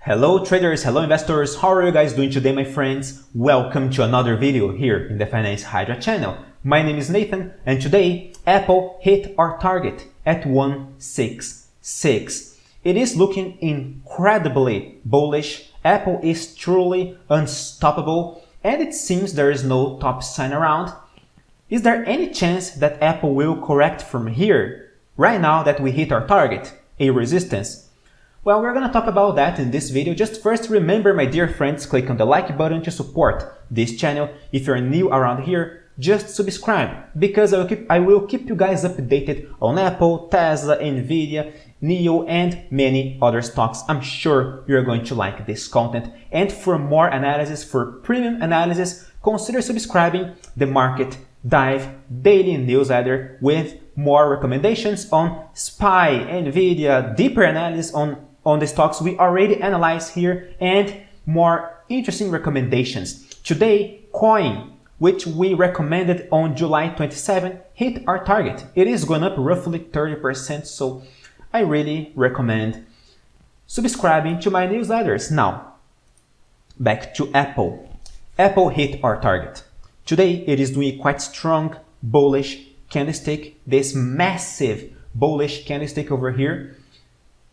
Hello traders, hello investors, how are you guys doing today my friends? Welcome to another video here in the Finance Hydra channel. My name is Nathan and today Apple hit our target at 166. It is looking incredibly bullish. Apple is truly unstoppable and it seems there is no top sign around. Is there any chance that Apple will correct from here right now that we hit our target, a resistance? Well, we're gonna talk about that in this video. Just first, remember my dear friends, click on the like button to support this channel. If you're new around here, just subscribe because I will keep you guys updated on Apple, Tesla, NVIDIA, NIO and many other stocks. I'm sure you're going to like this content. And for more analysis, for premium analysis, consider subscribing the Market Dive daily newsletter with more recommendations on SPY, NVIDIA, deeper analysis on the stocks we already analyzed here and more interesting recommendations. Today, coin, which we recommended on July 27, hit our target. It is going up roughly 30%, so I really recommend subscribing to my newsletters. Now, back to Apple. Apple hit our target. Today, it is doing quite strong bullish candlestick, this massive bullish candlestick over here.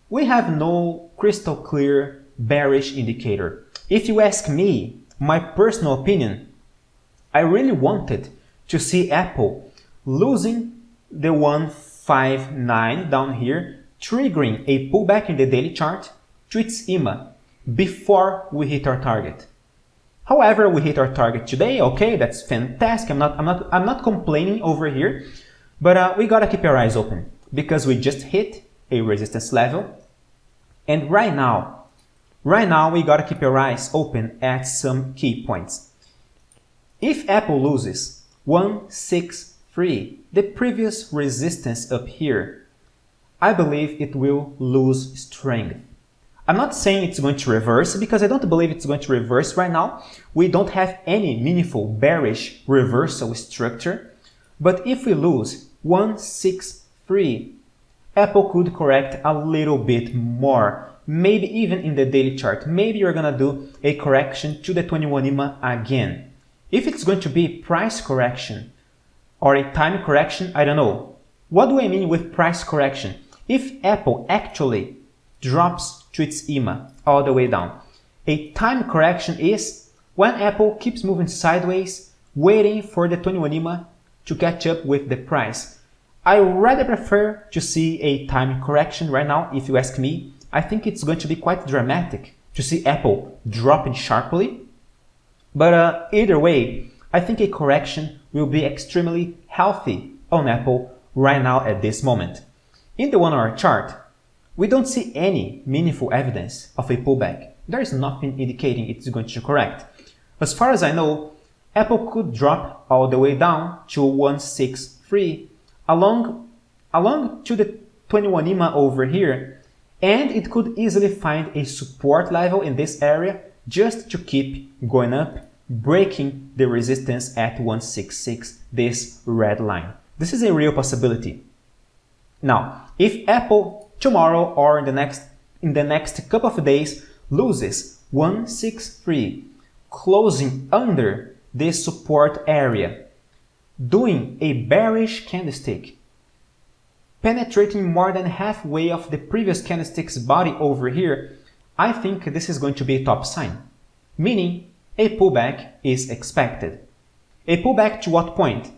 We have no crystal clear bearish indicator. If you ask me, my personal opinion, I really wanted to see Apple losing the 159 down here, triggering a pullback in the daily chart to its EMA before we hit our target. However, we hit our target today. Okay, that's fantastic. I'm not complaining over here, but we gotta keep our eyes open because we just hit a resistance level, and right now we gotta keep our eyes open at some key points. If Apple loses 163, the previous resistance up here, I believe it will lose strength. I'm not saying it's going to reverse because I don't believe it's going to reverse right now. We don't have any meaningful bearish reversal structure. But if we lose 163, Apple could correct a little bit more, maybe even in the daily chart. Maybe you're going to do a correction to the 21 EMA again. If it's going to be price correction or a time correction, I don't know. What do I mean with price correction? If Apple actually drops to its EMA all the way down. A time correction is when Apple keeps moving sideways, waiting for the 21 EMA to catch up with the price. I rather prefer to see a time correction right now, if you ask me. I think it's going to be quite dramatic to see Apple dropping sharply. But either way, I think a correction will be extremely healthy on Apple right now at this moment. In the 1 hour chart, we don't see any meaningful evidence of a pullback. There is nothing indicating it's going to correct. As far as I know, Apple could drop all the way down to 163 along to the 21 EMA over here, and it could easily find a support level in this area just to keep going up, breaking the resistance at 166, this red line. This is a real possibility. Now, if Apple tomorrow or in the next couple of days loses 163, closing under this support area, doing a bearish candlestick, penetrating more than halfway of the previous candlestick's body over here, I think this is going to be a top sign, meaning a pullback is expected. A pullback to what point?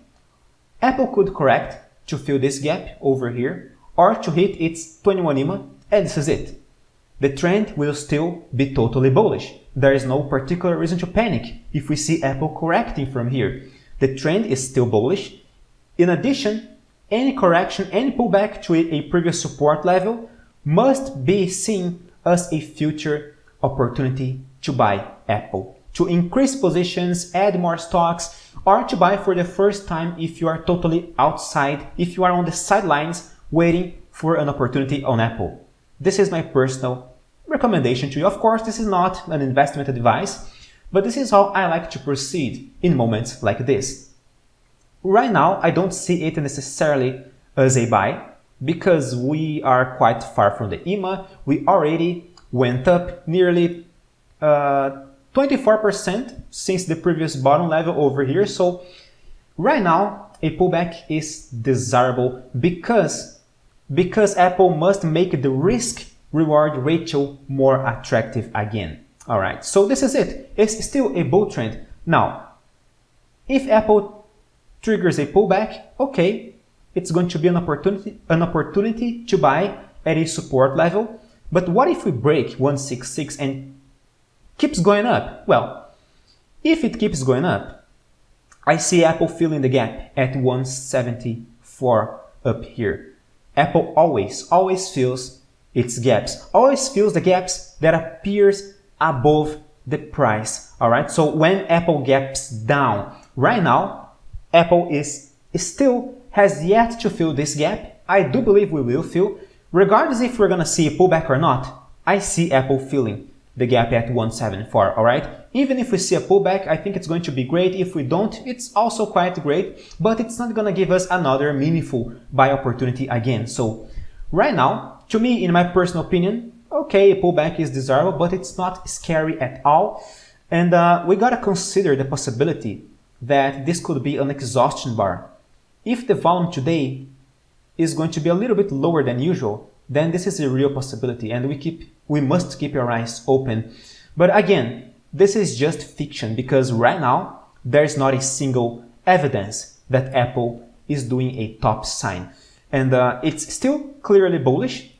Apple could correct to fill this gap over here or to hit its 21 EMA, and this is it. The trend will still be totally bullish. There is no particular reason to panic if we see Apple correcting from here. The trend is still bullish. In addition, any correction, any pullback to a previous support level must be seen as a future opportunity to buy Apple, to increase positions, add more stocks, or to buy for the first time if you are totally outside, if you are on the sidelines waiting for an opportunity on Apple. This is my personal recommendation to you. Of course, this is not an investment advice, but this is how I like to proceed in moments like this. Right now, I don't see it necessarily as a buy because we are quite far from the EMA. We already went up nearly 24% since the previous bottom level over here. So right now, a pullback is desirable because Apple must make the risk-reward ratio more attractive again. All right, so this is it. It's still a bull trend. Now, if Apple triggers a pullback, okay, it's going to be an opportunity to buy at a support level. But what if we break 166 and keeps going up? Well, if it keeps going up, I see Apple filling the gap at 174 up here. Apple always fills its gaps, always fills the gaps that appears above the price. All right, so when Apple gaps down, right now, Apple still has yet to fill this gap. I do believe we will fill. Regardless if we're gonna see a pullback or not, I see Apple filling the gap at 174, all right? Even if we see a pullback, I think it's going to be great. If we don't, it's also quite great, but it's not gonna give us another meaningful buy opportunity again. So right now, to me, in my personal opinion, okay, a pullback is desirable, but it's not scary at all. And we gotta consider the possibility that this could be an exhaustion bar. If the volume today is going to be a little bit lower than usual, then this is a real possibility, and we must keep our eyes open. But again, this is just fiction, because right now there is not a single evidence that Apple is doing a top sign, and it's still clearly bullish.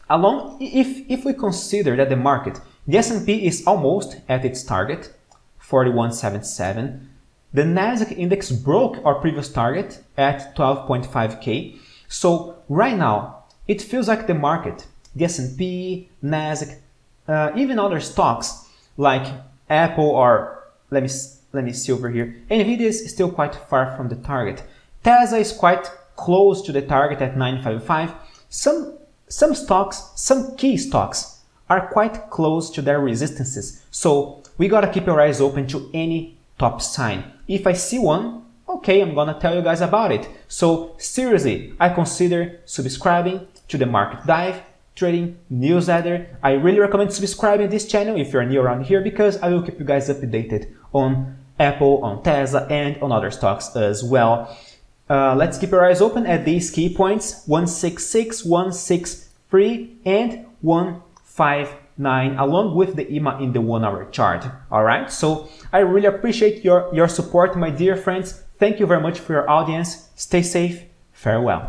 If we consider that the S&P is almost at its target, 4177. The Nasdaq index broke our previous target at 12.5K. So right now, it feels like the market, the S&P, Nasdaq, even other stocks like Apple or let me see over here. NVIDIA is still quite far from the target. Tesla is quite close to the target at 955. Some stocks, some key stocks are quite close to their resistances. So we gotta keep our eyes open to any top sign. If I see one, okay, I'm gonna tell you guys about it. So seriously, I consider subscribing to the Market Dive Trading newsletter. I really recommend subscribing to this channel if you're new around here, because I will keep you guys updated on Apple, on Tesla, and on other stocks as well. Let's keep our eyes open at these key points: 166, 163, and 159, along with the EMA in the 1 hour chart. All right, so I really appreciate your support, my dear friends. Thank you very much for your audience. Stay safe. Farewell.